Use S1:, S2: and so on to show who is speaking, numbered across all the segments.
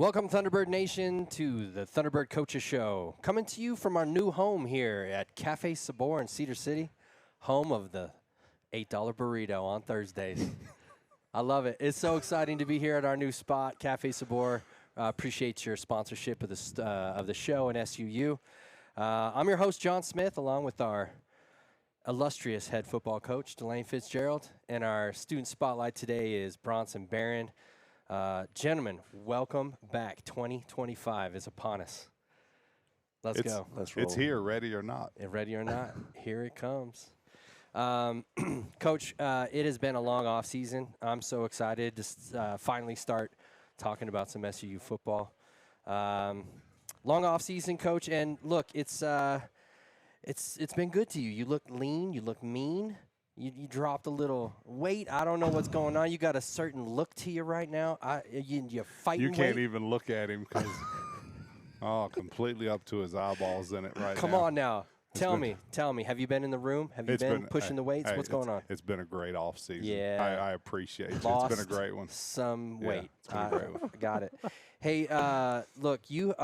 S1: Welcome, Thunderbird Nation, to the Thunderbird Coaches Show. Coming to you from our new home here at Cafe Sabor in Cedar City, home of the $8 burrito on Thursdays. I love it. It's so exciting to be here at our new spot, Cafe Sabor. Appreciate your sponsorship of the show and SUU. I'm your host, Jon Smith, along with our illustrious head football coach, DeLane Fitzgerald. And our student spotlight today is Bronson Barron. Gentlemen, welcome back. 2025 is upon us. Let's go.
S2: Let's roll. It's here, ready or not.
S1: Ready or not, here it comes. Coach, it has been a long off season. I'm so excited to finally start talking about some SUU football. Long off season, Coach, and look, it's been good to you. You look lean. You look mean. You dropped a little weight. I don't know what's going on. You got a certain look to you right now. You're fighting.
S2: You can't even look at him because completely up to his eyeballs in it right now.
S1: Come on now. Tell me. Have you been in the room? Have you been pushing the weights? What's going on?
S2: It's been a great off season.
S1: Yeah.
S2: I appreciate it.
S1: Lost
S2: it's been a great one.
S1: Some weight.
S2: It's been a great one.
S1: Got it. Hey, look, here's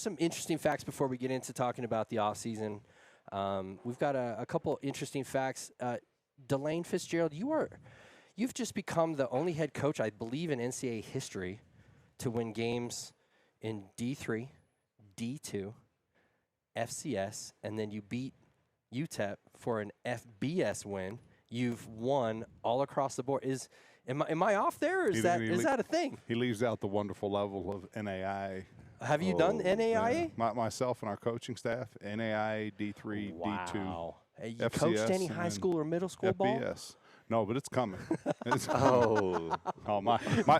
S1: some interesting facts before we get into talking about the off season. We've got a couple interesting facts. DeLane Fitzgerald, you've just become the only head coach, I believe, in NCAA history to win games in D3, D2, FCS, and then you beat UTEP for an FBS win. You've won all across the board. Am I off there, or is that a thing?
S2: He leaves out the wonderful level of NAIA.
S1: Have you done NAIA?
S2: Yeah. Myself and our coaching staff, NAIA, D3,
S1: wow.
S2: D2,
S1: You
S2: FCS,
S1: coached any high school or middle school
S2: FBS.
S1: ball?
S2: No, but it's coming.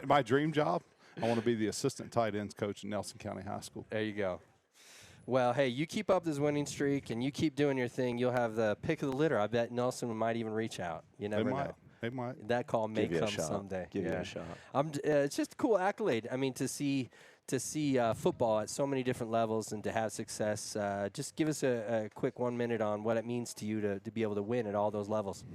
S2: My dream job, I want to be the assistant tight ends coach at Nelson County High School.
S1: There you go. Well, hey, you keep up this winning streak and you keep doing your thing, you'll have the pick of the litter. I bet Nelson might even reach out. You never know.
S2: They might.
S1: That call may come someday.
S3: Give you a shot.
S1: It's just a cool accolade. I mean, to see football at so many different levels and to have success. Just give us a quick 1 minute on what it means to you to be able to win at all those levels.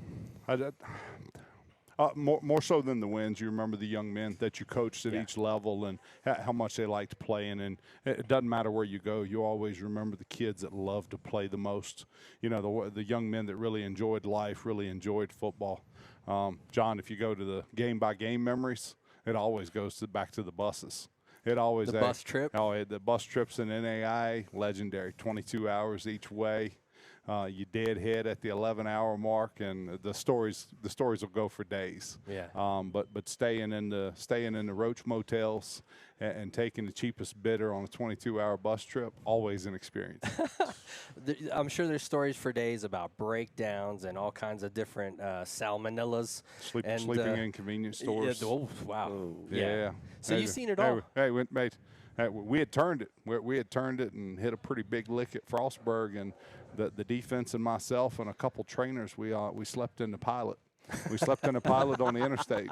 S2: More so than the wins, you remember the young men that you coached at each level and how much they liked playing. And it doesn't matter where you go. You always remember the kids that love to play the most. You know, the young men that really enjoyed life, really enjoyed football. John, if you go to the game-by-game memories, it always goes back to the buses. It always
S1: the bus trip.
S2: Oh, the bus trips in NAI, legendary. 22 hours each way. You deadhead at the 11-hour mark, and the stories will go for days.
S1: Yeah.
S2: But staying in the Roach motels and taking the cheapest bidder on a 22-hour bus trip, always an experience.
S1: I'm sure there's stories for days about breakdowns and all kinds of different salmonellas.
S2: Sleeping in convenience stores.
S1: Yeah, oh, wow.
S2: Oh, yeah.
S1: So you've seen it all.
S2: Hey, we had turned it. We had turned it and hit a pretty big lick at Frostburg, and the defense and myself and a couple trainers, we slept in the pilot. We slept in a pilot on the interstate.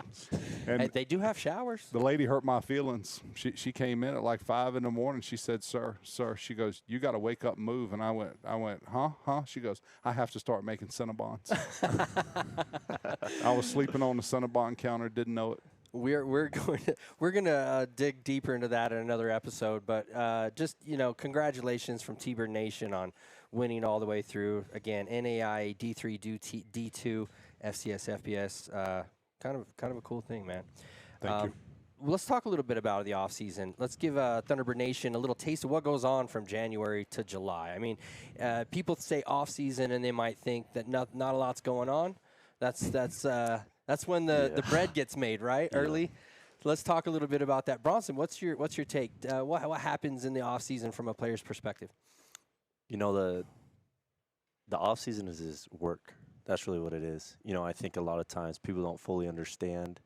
S2: And
S1: hey, they do have showers.
S2: The lady hurt my feelings. She came in at like 5 in the morning. She said, sir, she goes, you got to wake up and move. And I went, huh? She goes, I have to start making Cinnabons. I was sleeping on the Cinnabon counter, didn't know it.
S1: We're going to dig deeper into that in another episode, but just congratulations from T-Bird Nation on winning all the way through. Again, NAIA, D3, D2, FCS, FBS, kind of a cool thing, man.
S2: Thank you.
S1: Well, let's talk a little bit about the off season. Let's give Thunderbird Nation a little taste of what goes on from January to July. I mean, people say off season and they might think that not a lot's going on. That's when the bread gets made, right? Yeah. Early. Let's talk a little bit about that. Bronson, what's your take? What happens in the off season from a player's perspective?
S3: You know, the off season is work. That's really what it is. You know, I think a lot of times people don't fully understand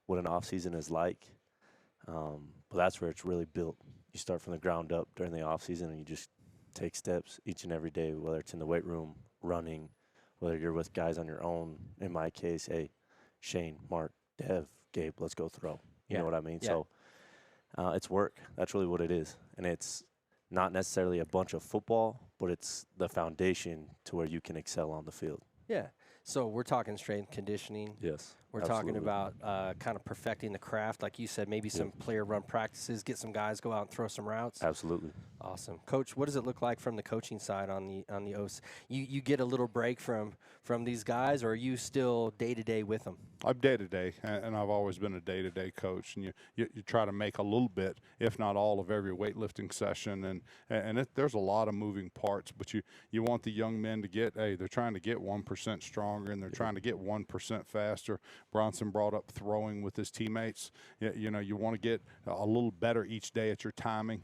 S3: what an off season is like. But that's where it's really built. You start from the ground up during the off season, and you just take steps each and every day, whether it's in the weight room, running, whether you're with guys on your own. In my case, hey, Shane, Mark, Dev, Gabe, let's go throw. You know what I mean? Yeah. So it's work. That's really what it is. And it's not necessarily a bunch of football, but it's the foundation to where you can excel on the field.
S1: Yeah. So we're talking strength conditioning.
S3: Yes.
S1: We're talking about kind of perfecting the craft, like you said, maybe some player run practices, get some guys go out and throw some routes.
S3: Absolutely.
S1: Awesome. Coach, what does it look like from the coaching side on the OC? You get a little break from these guys, or are you still day-to-day with them?
S2: I'm day-to-day, and I've always been a day-to-day coach. And you try to make a little bit, if not all, of every weightlifting session. And there's a lot of moving parts, but you want the young men to get, they're trying to get 1% stronger, and they're trying to get 1% faster. Bronson brought up throwing with his teammates. You want to get a little better each day at your timing,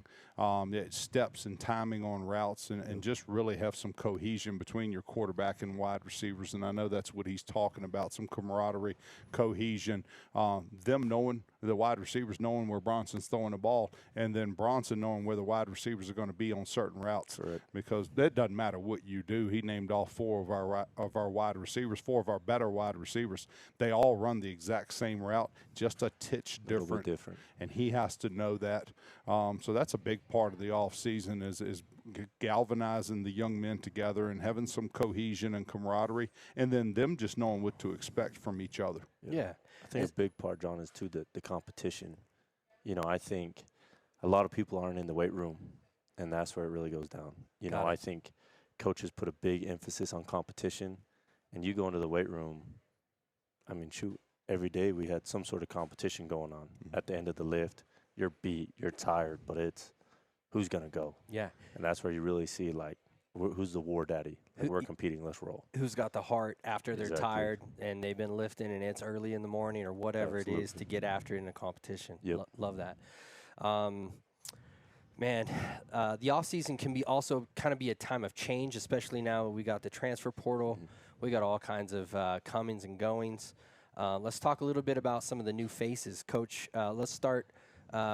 S2: steps and timing on routes, and just really have some cohesion between your quarterback and wide receivers. And I know that's what he's talking about, some camaraderie, cohesion, them knowing, the wide receivers knowing where Bronson's throwing the ball, and then Bronson knowing where the wide receivers are going to be on certain routes.
S3: Correct.
S2: Because it doesn't matter what you do. He named all four of our wide receivers, four of our better wide receivers. They all run the exact same route, just a titch different.
S3: A little bit different.
S2: And he has to know that. So that's a big part of the off season is galvanizing the young men together and having some cohesion and camaraderie, and then them just knowing what to expect from each other.
S1: Yeah.
S3: I think a big part, John, is too the competition. I think a lot of people aren't in the weight room, and that's where it really goes down. I think coaches put a big emphasis on competition, and you go into the weight room, I mean, shoot, every day we had some sort of competition going on. At the end of the lift, you're beat, you're tired, but it's who's going to go.
S1: Yeah.
S3: And that's where you really see, like, who's the war daddy? Like, we're competing, let's roll.
S1: Who's got the heart after they're
S3: Exactly.
S1: tired and they've been lifting and it's early in the morning or whatever it is to get after it in a competition.
S3: Yep.
S1: Love that. Man, the offseason can be also kind of be a time of change, especially now we got the transfer portal. We got all kinds of comings and goings. Let's talk a little bit about some of the new faces. Coach, let's start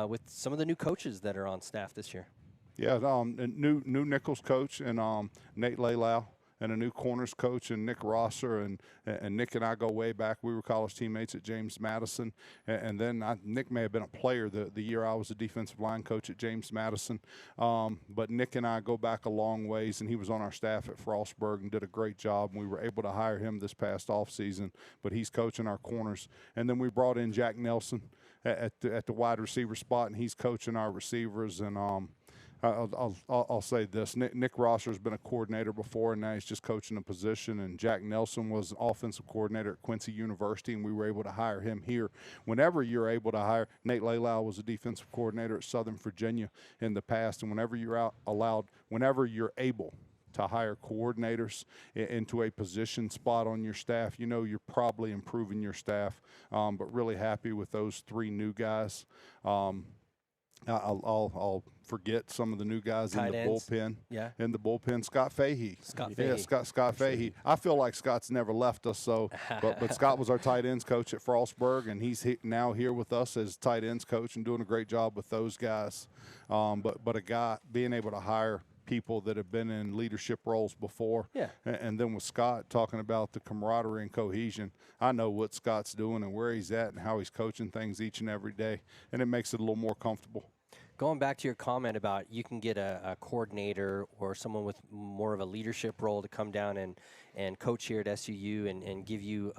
S1: with some of the new coaches that are on staff this year.
S2: Yeah, a new Nichols coach and Nate Laylau, and a new corners coach and Nick Rosser, and Nick and I go way back. We were college teammates at James Madison, and then Nick may have been a player the year I was a defensive line coach at James Madison. But Nick and I go back a long ways, and he was on our staff at Frostburg and did a great job. And we were able to hire him this past offseason, but he's coaching our corners. And then we brought in Jack Nelson at the wide receiver spot, and he's coaching our receivers. And I'll say this. Nick Rosser has been a coordinator before, and now he's just coaching a position. And Jack Nelson was an offensive coordinator at Quincy University, and we were able to hire him here. Whenever you're able to hire – Nate Laylau was a defensive coordinator at Southern Virginia in the past, and whenever you're able to hire coordinators into a position spot on your staff, you're probably improving your staff. But really happy with those three new guys. I'll forget some of the new guys in the bullpen.
S1: Yeah.
S2: In the bullpen, Scott Fahey.
S1: Yeah,
S2: Scott Fahey. I feel like Scott's never left us. But Scott was our tight ends coach at Frostburg, and he's now here with us as tight ends coach and doing a great job with those guys. But a guy being able to hire people that have been in leadership roles before.
S1: Yeah.
S2: And then with Scott talking about the camaraderie and cohesion, I know what Scott's doing and where he's at and how he's coaching things each and every day, and it makes it a little more comfortable.
S1: Going back to your comment about you can get a coordinator or someone with more of a leadership role to come down and coach here at SUU and give you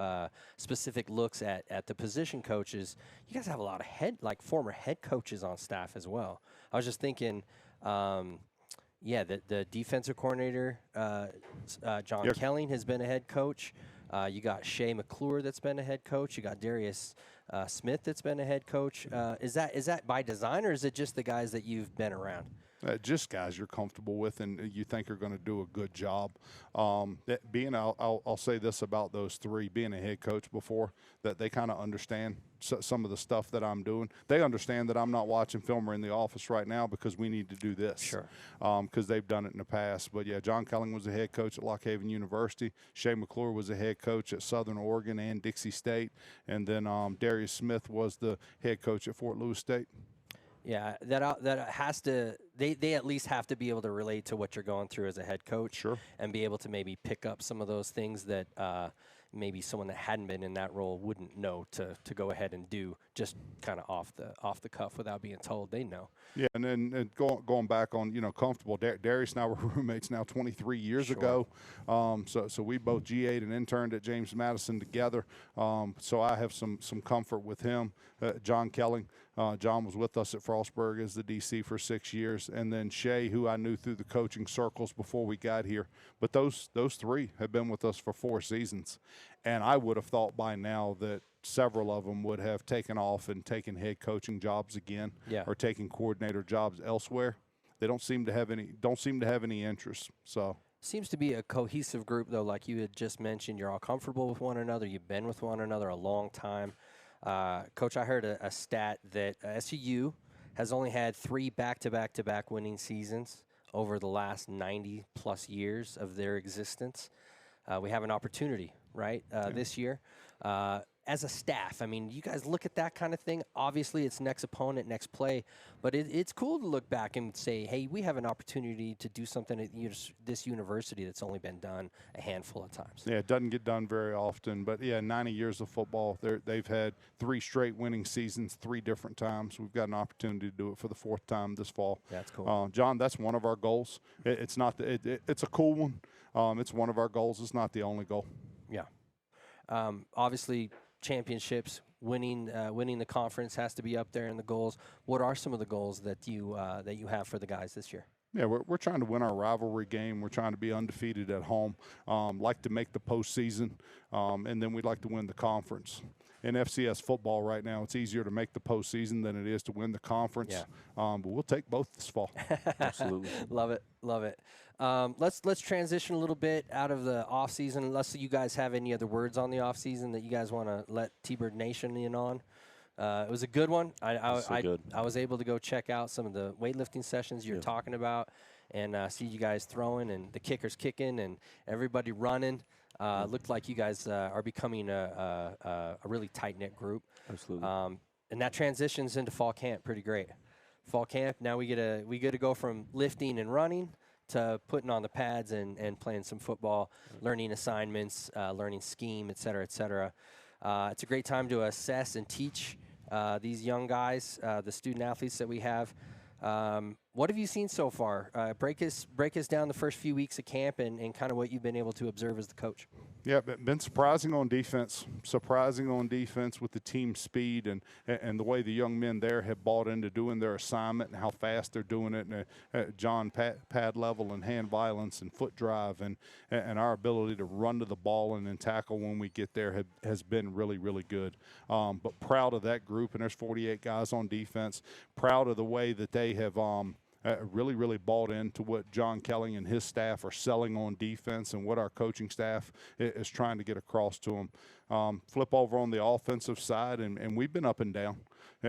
S1: specific looks at the position coaches. You guys have a lot of former head coaches on staff as well. I was just thinking, the defensive coordinator, John Kelling, has been a head coach. You got Shea McClure that's been a head coach. You got Darius Smith that's been a head coach. Is that by design, or is it just the guys that you've been around?
S2: Just guys you're comfortable with and you think are going to do a good job. I'll say this about those three, being a head coach before, that they kind of understand some of the stuff that I'm doing. They understand that I'm not watching film or in the office right now because we need to do this.
S1: Sure.
S2: Because they've done it in the past. But, yeah, John Kelling was a head coach at Lock Haven University. Shea McClure was a head coach at Southern Oregon and Dixie State. And then Darius Smith was the head coach at Fort Lewis State.
S1: Yeah, that has to – they at least have to be able to relate to what you're going through as a head coach.
S2: Sure.
S1: And be able to maybe pick up some of those things that maybe someone that hadn't been in that role wouldn't know to go ahead and do just kind of off the cuff without being told. They know.
S2: Yeah, and then going back on, comfortable. Darius and I were roommates now 23 years
S1: Sure.
S2: ago. So we both GA'd and interned at James Madison together. So I have some comfort with him. John Kelling. John was with us at Frostburg as the DC for 6 years, and then Shay, who I knew through the coaching circles before we got here. But those three have been with us for 4 seasons, and I would have thought by now that several of them would have taken off and taken head coaching jobs again, or taking coordinator jobs elsewhere. They don't seem to have any interest. So
S1: seems to be a cohesive group, though. Like you had just mentioned, you're all comfortable with one another. You've been with one another a long time. Coach, I heard a stat that SUU has only had 3 back-to-back-to-back winning seasons over the last 90-plus years of their existence. We have an opportunity, right, this year. As a staff, I mean, you guys look at that kind of thing. Obviously, it's next opponent, next play. But it's cool to look back and say, hey, we have an opportunity to do something at this university that's only been done a handful of times.
S2: Yeah, it doesn't get done very often. But, 90 years of football, they've had 3 straight winning seasons 3 different times. We've got an opportunity to do it for the 4th time this fall.
S1: That's cool.
S2: John, that's one of our goals. It's a cool one. It's one of our goals. It's not the only goal.
S1: Yeah. Obviously, championships, winning the conference has to be up there in the goals. What are some of the goals that you have for the guys this year?
S2: Yeah, we're trying to win our rivalry game. We're trying to be undefeated at home. Like to make the postseason, and then we'd like to win the conference. In FCS football right now, it's easier to make the postseason than it is to win the conference.
S1: Yeah.
S2: But we'll take both this fall.
S3: Absolutely.
S1: Love it. Let's transition a little bit out of the off season. Unless you guys have any other words on the off season that you guys want to let T-Bird Nation in on. It was a good one. I was able to go check out some of the weightlifting sessions you're talking about, and see you guys throwing and the kickers kicking and everybody running. Looked like you guys are becoming a really tight-knit group.
S3: Absolutely.
S1: And that transitions into fall camp pretty great. Fall camp, now we get to go from lifting and running to putting on the pads and playing some football, learning assignments, learning scheme, et cetera, et cetera. It's a great time to assess and teach these young guys, the student athletes that we have. What have you seen so far? Break us down the first few weeks of camp and kind of what you've been able to observe as the coach.
S2: Yeah, been surprising on defense with the team speed and the way the young men there have bought into doing their assignment and how fast they're doing it. And John, pad level and hand violence and foot drive and our ability to run to the ball and then tackle when we get there has been really, really good. But proud of that group, and there's 48 guys on defense. Proud of the way that they have really, really bought into what John Kelly and his staff are selling on defense and what our coaching staff is trying to get across to them. Flip over on the offensive side, and we've been up and down.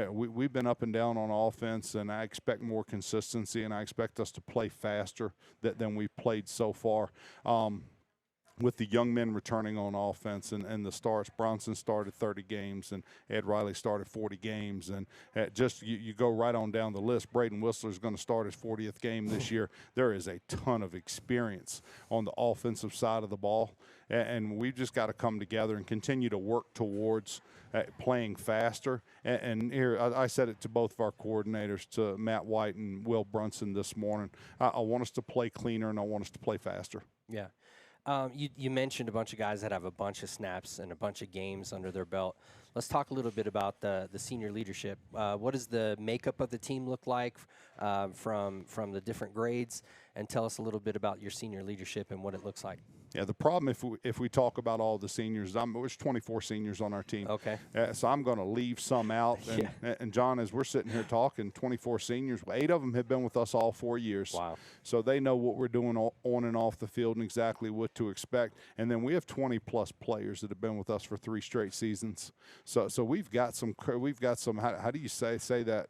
S2: We've been up and down on offense, and I expect more consistency, and I expect us to play faster than we've played so far. With the young men returning on offense and the starts, Bronson started 30 games and Ed Riley started 40 games. And you go right on down the list. Braden Whistler's going to start his 40th game this year. There is a ton of experience on the offensive side of the ball. And we've just got to come together and continue to work towards playing faster. And here, I said it to both of our coordinators, to Matt White and Will Brunson this morning. I want us to play cleaner and I want us to play faster.
S1: Yeah. You mentioned a bunch of guys that have a bunch of snaps and a bunch of games under their belt. Let's talk a little bit about the senior leadership. What does the makeup of the team look like from the different grades? And tell us a little bit about your senior leadership and what it looks like.
S2: Yeah, the problem if we talk about all the seniors, there's 24 seniors on our team.
S1: Okay.
S2: So I'm going to leave some out. And John, as we're sitting here talking, 24 seniors, 8 of them have been with us all 4 years.
S1: Wow.
S2: So they know what we're doing on and off the field and exactly what to expect. And then we have 20-plus players that have been with us for 3 straight seasons. So we've got some how do you say that?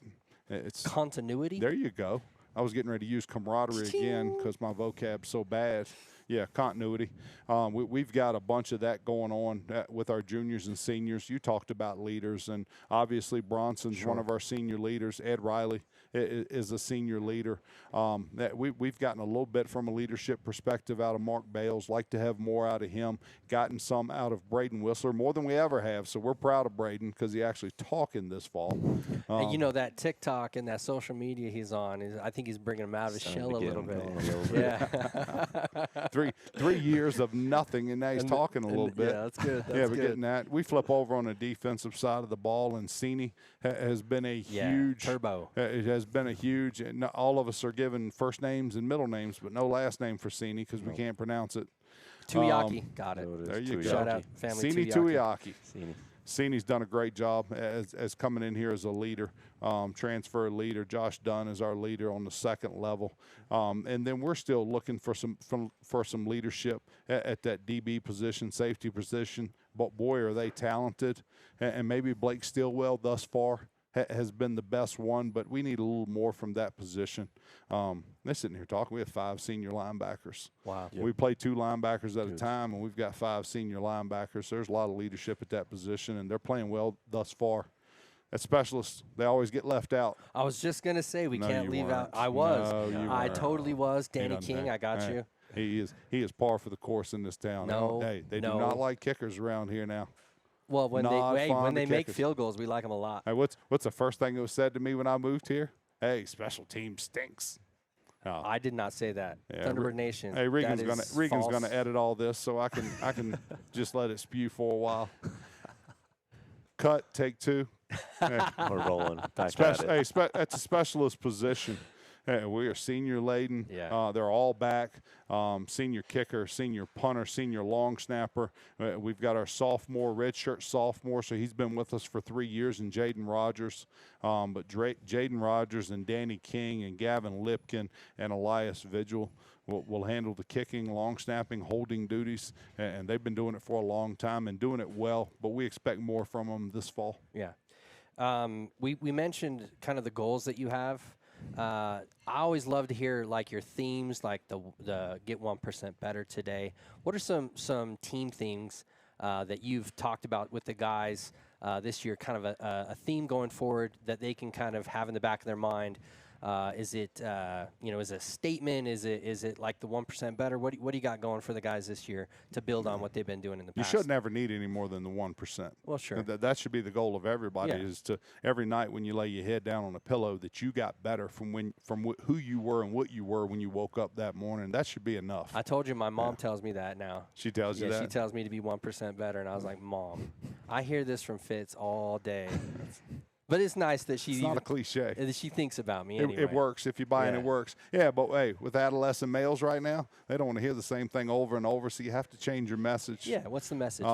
S2: It's
S1: continuity.
S2: There you go. I was getting ready to use camaraderie again because my vocab's so bad. Yeah, continuity. We've got a bunch of that going on with our juniors and seniors. You talked about leaders, and obviously Bronson's one of our senior leaders. Ed Riley is a senior leader. That we've gotten a little bit from a leadership perspective out of Mark Bales. Like to have more out of him. Gotten some out of Braden Whistler, more than we ever have. So we're proud of Braden because he actually talking this fall.
S1: And you know, that TikTok and that social media he's on, I think he's bringing him out of his shell a little bit. Yeah.
S2: 3 years of nothing, and now he's talking a little bit.
S1: Yeah, that's good. That's
S2: we're
S1: good.
S2: getting that. We flip over on the defensive side of the ball, and Cini has been a huge
S1: turbo.
S2: It has been a huge. And all of us are given first names and middle names, but no last name for Cini because we can't pronounce it.
S1: Tuiaki, got it.
S2: There you go.
S1: Shout out family
S2: Cini Tuiaki.
S3: Cini.
S2: Cini's done a great job as coming in here as a leader, transfer leader. Josh Dunn is our leader on the second level, and then we're still looking for some leadership at that DB position, safety position. But boy, are they talented! And maybe Blake Stillwell thus far has been the best one, but we need a little more from that position. They're sitting here talking. We have 5 senior linebackers.
S1: Wow.
S3: Yep.
S2: We play 2 linebackers at a time, and we've got 5 senior linebackers. There's a lot of leadership at that position, and they're playing well thus far. As specialists, they always get left out.
S1: I was just going to say we can't leave
S2: weren't.
S1: out. I was.
S2: No, you
S1: I
S2: weren't.
S1: totally was. Danny
S2: doesn't
S1: King,
S2: think.
S1: I got you.
S2: He is par for the course in this town.
S1: No,
S2: they do
S1: no.
S2: not like kickers around here now.
S1: Well, when
S2: Not
S1: they
S2: fond of
S1: make
S2: kickers.
S1: field goals, we like them a lot.
S2: Hey, what's the first thing that was said to me when I moved here? Hey, special team stinks. Oh.
S1: I did not say that.
S2: Yeah,
S1: Thunderbird Nation.
S2: Hey, Regan's
S1: false.
S2: gonna edit all this so I can just let it spew for a while. Cut, take 2. Hey,
S3: We're rolling. Back at it.
S2: that's a specialist position. We are senior laden.
S1: Yeah.
S2: They're all back. Senior kicker, senior punter, senior long snapper. We've got our sophomore, redshirt sophomore, so he's been with us for 3 years, and Jaden Rogers. But Jaden Rogers and Danny King and Gavin Lipkin and Elias Vigil will handle the kicking, long snapping, holding duties, and they've been doing it for a long time and doing it well, but we expect more from them this fall.
S1: Yeah. We mentioned kind of the goals that you have. I always love to hear like your themes, like the get 1% better today. What are some team things that you've talked about with the guys this year? Kind of a theme going forward that they can kind of have in the back of their mind. Is it is it a statement? Is it like the 1% better? What do you got going for the guys this year to build on what they've been doing in the past?
S2: You should never need any more than the 1%.
S1: Well, sure.
S2: That should be the goal of everybody.
S1: Yeah.
S2: Is to every night when you lay your head down on a pillow that you got better from who you were and what you were when you woke up that morning. That should be enough.
S1: I told you my mom tells me that now.
S2: She tells you that.
S1: She tells me to be 1% better, and I was like, Mom, I hear this from Fitz all day. But it's nice that
S2: It's not a cliche.
S1: she thinks about me anyway.
S2: It works. If you buy it,
S1: Yeah.
S2: it works. Yeah, but hey, with adolescent males right now, they don't want to hear the same thing over and over, so you have to change your message.
S1: Yeah, what's the message?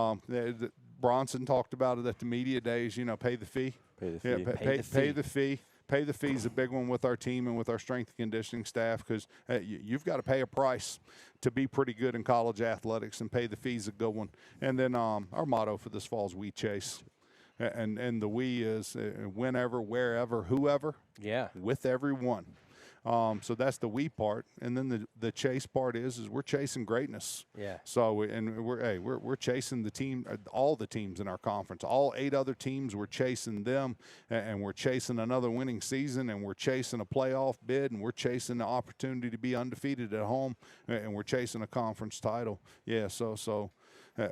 S2: Bronson talked about it at the media days, pay the fee.
S3: Pay the fee.
S2: Yeah, pay the fee. Pay the fee is a big one with our team and with our strength and conditioning staff because you've got to pay a price to be pretty good in college athletics, and pay the fee is a good one. And then our motto for this fall is We Chase. And the we is whenever, wherever, whoever,
S1: yeah,
S2: with everyone. So that's the we part, and then the chase part is we're chasing greatness.
S1: Yeah.
S2: So we're chasing the team, all the teams in our conference, all 8 other teams. We're chasing them, and we're chasing another winning season, and we're chasing a playoff bid, and we're chasing the opportunity to be undefeated at home, and we're chasing a conference title. Yeah. So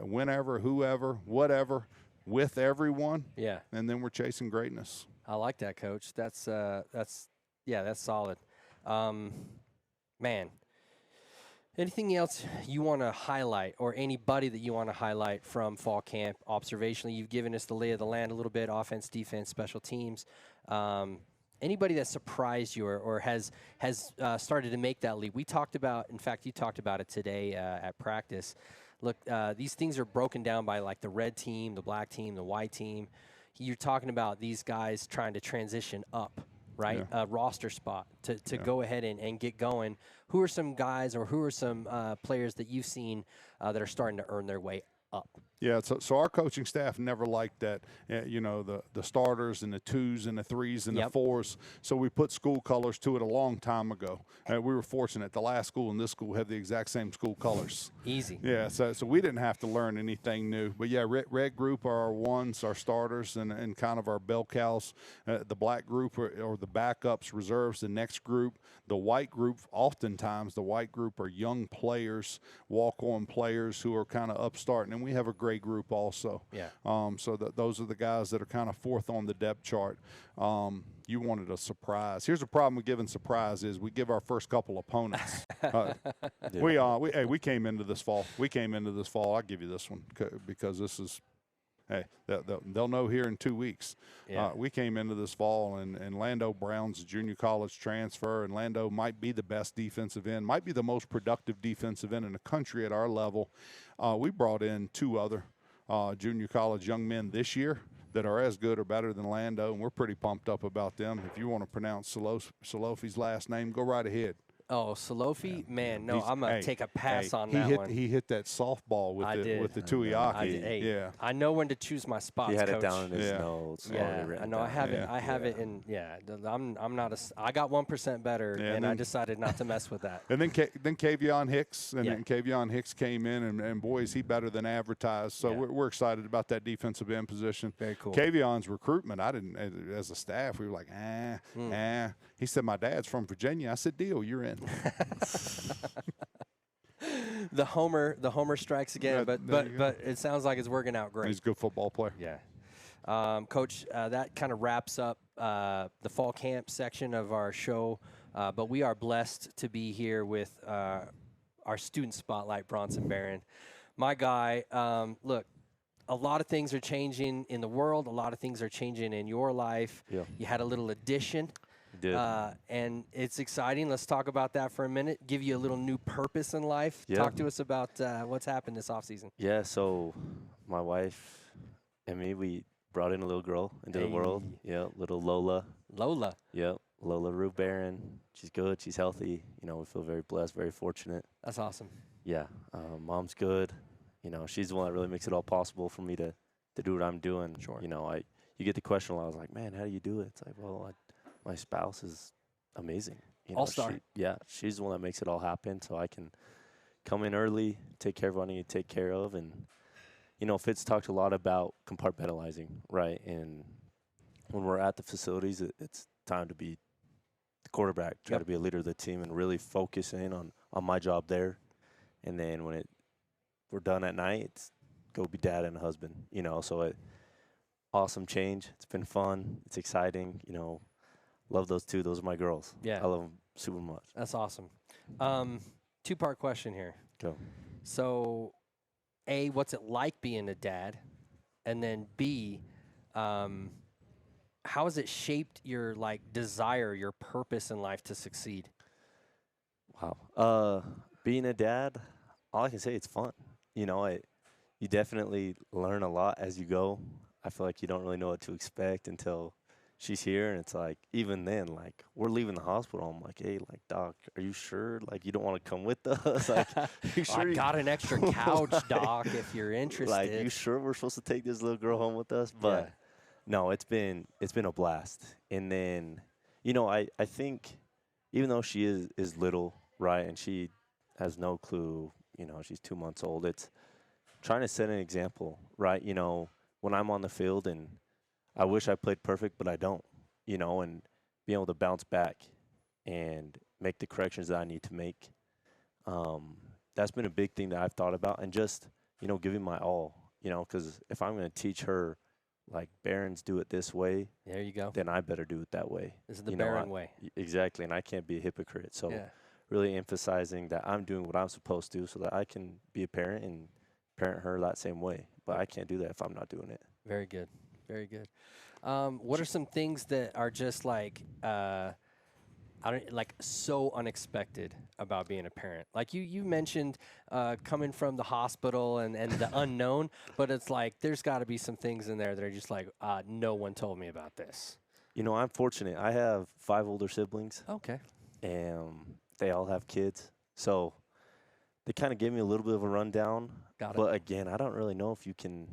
S2: whenever, whoever, whatever. With everyone,
S1: yeah,
S2: and then we're chasing greatness.
S1: I like that, Coach. That's solid. Man, anything else you want to highlight, or anybody that you want to highlight from fall camp observationally? You've given us the lay of the land a little bit: offense, defense, special teams. Anybody that surprised you or has started to make that leap? We talked about. In fact, you talked about it today at practice. Look, these things are broken down by like the red team, the black team, the white team. You're talking about these guys trying to transition up, right?
S2: Yeah.
S1: A roster spot to go ahead and get going. Who are some guys or who are some players that you've seen that are starting to earn their way up?
S2: Yeah, so our coaching staff never liked that, the starters and the 2s and the 3s and the 4s. So we put school colors to it a long time ago. We were fortunate. The last school and this school have the exact same school colors.
S1: Easy.
S2: Yeah, so we didn't have to learn anything new. But, yeah, red group are our 1s, our starters, and kind of our bell cows. The black group or the backups, reserves, the next group. The white group, oftentimes the white group are young players, walk-on players who are kind of upstarting. And we have a gray group also.
S1: Yeah.
S2: So those are the guys that are kind of fourth on the depth chart. You wanted a surprise. Here's the problem with giving surprise is we give our first couple opponents. We came into this fall. I'll give you this one because this is. Hey, they'll know here in 2 weeks.
S1: Yeah.
S2: We came into this fall, and Lando Brown's a junior college transfer, and Lando might be the best defensive end, might be the most productive defensive end in the country at our level. We brought in 2 other junior college young men this year that are as good or better than Lando, and we're pretty pumped up about them. If you want to pronounce Salofi's last name, go right ahead.
S1: Oh, Salofi, man, no, I'm gonna take a pass on that one.
S2: He hit that softball with the Tuiaki.
S1: Yeah, I know when to choose my spots.
S3: He had
S1: Coach.
S3: it down in his notes.
S1: Yeah, I know. I have it. I have it in. Yeah, I'm not a. I got 1% better, and I decided not to mess with that.
S2: And then Kavion Hicks, then Kavion Hicks came in, and boy, is he better than advertised. So we're excited about that defensive end position.
S1: Very cool.
S2: Kavion's recruitment, I didn't, as a staff, we were like, He said, my dad's from Virginia. I said, deal, you're in.
S1: The homer strikes again, but it sounds like it's working out great.
S2: He's a good football player.
S1: Yeah, Coach, that kind of wraps up the fall camp section of our show. But we are blessed to be here with our student spotlight, Bronson Barron. My guy, look, a lot of things are changing in the world. A lot of things are changing in your life.
S3: Yeah.
S1: You had a little addition.
S3: Did.
S1: And it's exciting. Let's talk about that for a minute. Give you a little new purpose in life.
S3: Yeah.
S1: Talk to us about what's happened this offseason.
S3: Yeah, so my wife and me, we brought in a little girl into the world. Yeah, little Lola.
S1: Lola.
S3: Yep, Lola Rue Barron. She's good. She's healthy. We feel very blessed, very fortunate.
S1: That's awesome.
S3: Yeah, mom's good. She's the one that really makes it all possible for me to do what I'm doing.
S1: Sure.
S3: You get the question a lot. I was like, man, how do you do it? It's like, well, my spouse is amazing.
S1: All-star.
S3: She's the one that makes it all happen. So I can come in early, take care of what I need to take care of. And, Fitz talked a lot about compartmentalizing, right? And when we're at the facilities, it's time to be the quarterback, try to be a leader of the team and really focus in on my job there. And then when we're done at night, it's go be dad and a husband, So awesome change. It's been fun. It's exciting, Love those 2. Those are my girls.
S1: Yeah.
S3: I love them super much.
S1: That's awesome. 2-part question here.
S3: Go.
S1: So, A, what's it like being a dad? And then B, how has it shaped your desire, your purpose in life to succeed?
S3: Wow. Being a dad, all I can say, it's fun. You definitely learn a lot as you go. I feel like you don't really know what to expect until she's here, and it's like, even then, we're leaving the hospital. I'm like, hey, doc, are you sure? You don't want to come with us? You sure?
S1: I got an extra couch, doc, if you're interested.
S3: You sure we're supposed to take this little girl home with us? But no, it's been a blast. And then, I think even though she is little, right, and she has no clue, she's 2 months old, it's trying to set an example, right? When I'm on the field and I wish I played perfect, but I don't, and being able to bounce back and make the corrections that I need to make. That's been a big thing that I've thought about, and just, giving my all, because if I'm going to teach her, Barons do it this way,
S1: there you go,
S3: then I better do it that way.
S1: This is the Barron way.
S3: Exactly, and I can't be a hypocrite. So really emphasizing that I'm doing what I'm supposed to so that I can be a parent and parent her that same way. But I can't do that if I'm not doing it.
S1: Very good. Very good. What are some things that are just so unexpected about being a parent? You mentioned coming from the hospital and the unknown, but it's there's got to be some things in there that are just no one told me about this.
S3: I'm fortunate. I have 5 older siblings.
S1: Okay.
S3: And they all have kids. So they kind of gave me a little bit of a rundown.
S1: Got it.
S3: But again, I don't really know if you can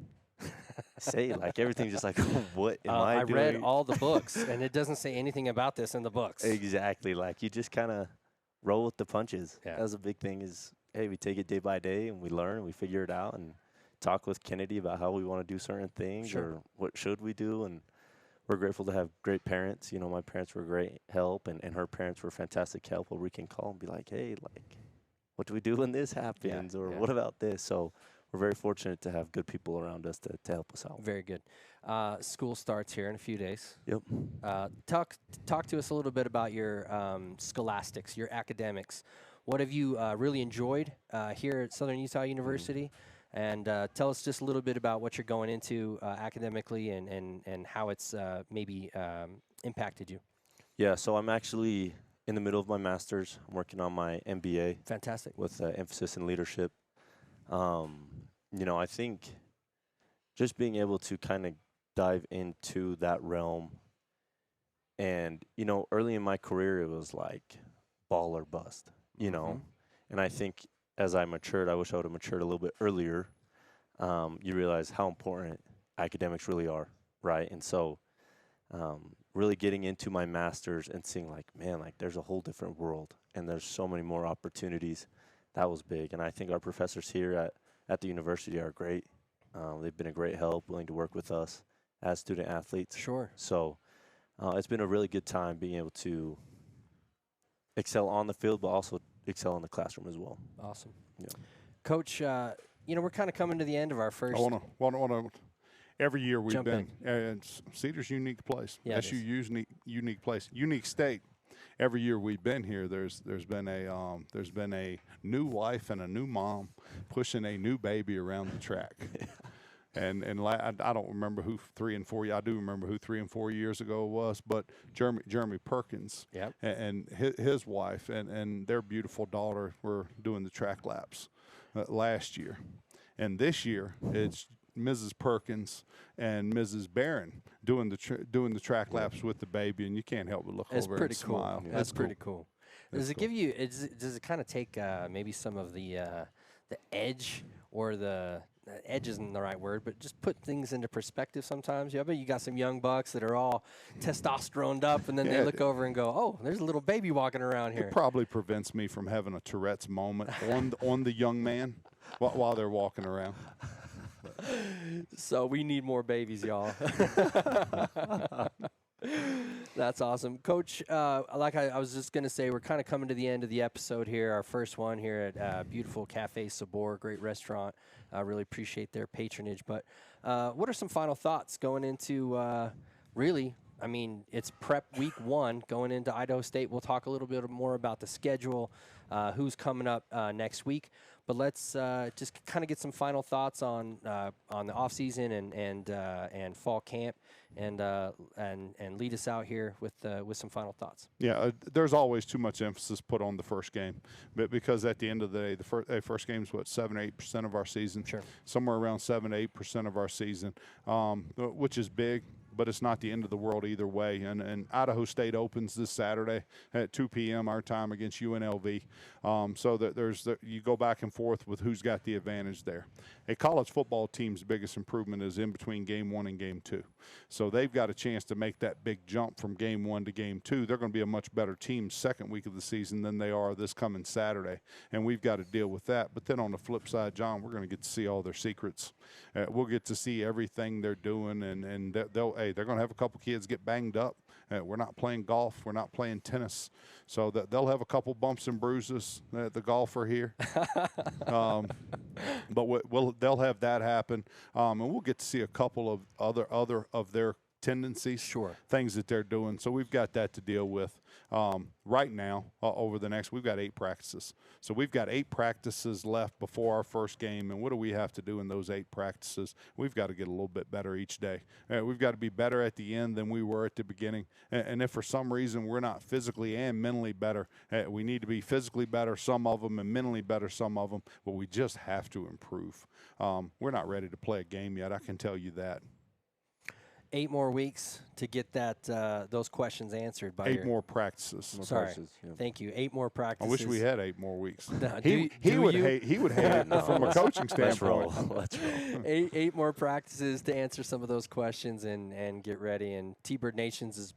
S3: say like everything's just like what am
S1: I
S3: doing?
S1: read all the books, and it doesn't say anything about this in the books.
S3: Exactly. Like you just kind of roll with the punches.
S1: Yeah.
S3: That's a big thing is, hey, we take it day by day and we learn and we figure it out and talk with Kennedy about how we want to do certain things
S1: Sure.
S3: or what should we do. And we're grateful to have great parents. You know, my parents were great help and her parents were fantastic help where we can call and be like, hey, like, what do we do when this happens? Or what about this? So we're very fortunate to have good people around us to help us out.
S1: Very good. School starts here in a few days.
S3: Yep.
S1: Talk to us a little bit about your scholastics, your academics. What have you really enjoyed here at Southern Utah University? And tell us just a little bit about what you're going into academically and how it's maybe impacted you.
S3: Yeah, so I'm actually in the middle of my master's. I'm working on my MBA.
S1: Fantastic.
S3: With emphasis in leadership. You know, I think just being able to kind of dive into that realm and, you know, early in my career, it was like ball or bust, you know, and I think as I matured, I wish I would have matured a little bit earlier. You realize how important academics really are, right? And so really getting into my master's and seeing like, man, like there's a whole different world and there's so many more opportunities. That was big. And I think our professors here at the university are great. They've been a great help, willing to work with us as student athletes.
S1: Sure.
S3: So it's been a really good time being able to excel on the field, but also excel in the classroom as well.
S1: Awesome.
S3: Yeah.
S1: Coach, you know, we're kind of coming to the end of our first.
S2: I want to. Every year we've
S1: Jump
S2: been, and Cedar's a unique place.
S1: Yeah, it is.
S2: SUU's unique place, unique state. Every year we've been here, there's been a new wife and a new mom pushing a new baby around the track. And I don't remember who 3 and 4. I do remember who 3 and 4 years ago was, but Jeremy Perkins and his wife and their beautiful daughter were doing the track laps last year, and this year it's Mrs. Perkins and Mrs. Barron doing the track laps with the baby, and you can't help but look over and smile.
S1: Cool. That's pretty cool. Does it give you? Does it kind of take maybe some of the edge or the edge isn't the right word, but just put things into perspective sometimes? I bet you got some young bucks that are all testosteroned up, and then they look over and go, "Oh, there's a little baby walking around here."
S2: It probably prevents me from having a Tourette's moment on the young man while they're walking around.
S1: So we need more babies, y'all. That's awesome. Coach, like I was just going to say, we're kind of coming to the end of the episode here, our first one here at beautiful Cafe Sabor, great restaurant. I really appreciate their patronage. But what are some final thoughts going into really, I mean, it's prep week 1 going into Idaho State. We'll talk a little bit more about the schedule, who's coming up next week. But let's just kind of get some final thoughts on the off season and fall camp, and lead us out here with some final thoughts.
S2: Yeah, there's always too much emphasis put on the first game, but because at the end of the day, the first game is what 7 or 8% of our season.
S1: Sure.
S2: Somewhere around 7 to 8% of our season, which is big. But it's not the end of the world either way. And Idaho State opens this Saturday at 2 p.m. our time against UNLV. So that you go back and forth with who's got the advantage there. A college football team's biggest improvement is in between game 1 and game 2. So they've got a chance to make that big jump from game 1 to game 2. They're going to be a much better team second week of the season than they are this coming Saturday. And we've got to deal with that. But then on the flip side, John, we're going to get to see all their secrets. We'll get to see everything they're doing, and they're going to have a couple kids get banged up. We're not playing golf. We're not playing tennis. So they'll have a couple bumps and bruises, the golfer here. But they'll have that happen. And we'll get to see a couple of other of their tendencies,
S1: Sure.
S2: things that they're doing. So we've got that to deal with right now. Over the next, we've got 8 practices. So we've got 8 practices left before our first game. And what do we have to do in those 8 practices? We've got to get a little bit better each day. We've got to be better at the end than we were at the beginning. And if for some reason we're not physically and mentally better, we need to be physically better, some of them, and mentally better, some of them. But we just have to improve. We're not ready to play a game yet. I can tell you that.
S1: 8 more weeks to get that those questions answered by
S2: 8 more practices.
S1: Sorry, thank you. 8 more
S2: I
S1: practices.
S2: wish we had 8 more weeks.
S1: No,
S2: He would hate it from a coaching standpoint.
S3: Let's roll.
S1: 8 more practices to answer some of those questions and get ready. And T-Bird Nations is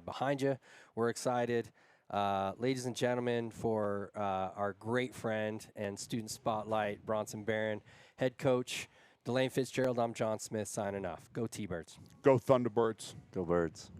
S1: behind you. We're excited. Ladies and gentlemen, for our great friend and student spotlight, Bronson Barron, head coach DeLane Fitzgerald, I'm Jon Smith signing off. Go T-Birds.
S2: Go Thunderbirds.
S3: Go Birds.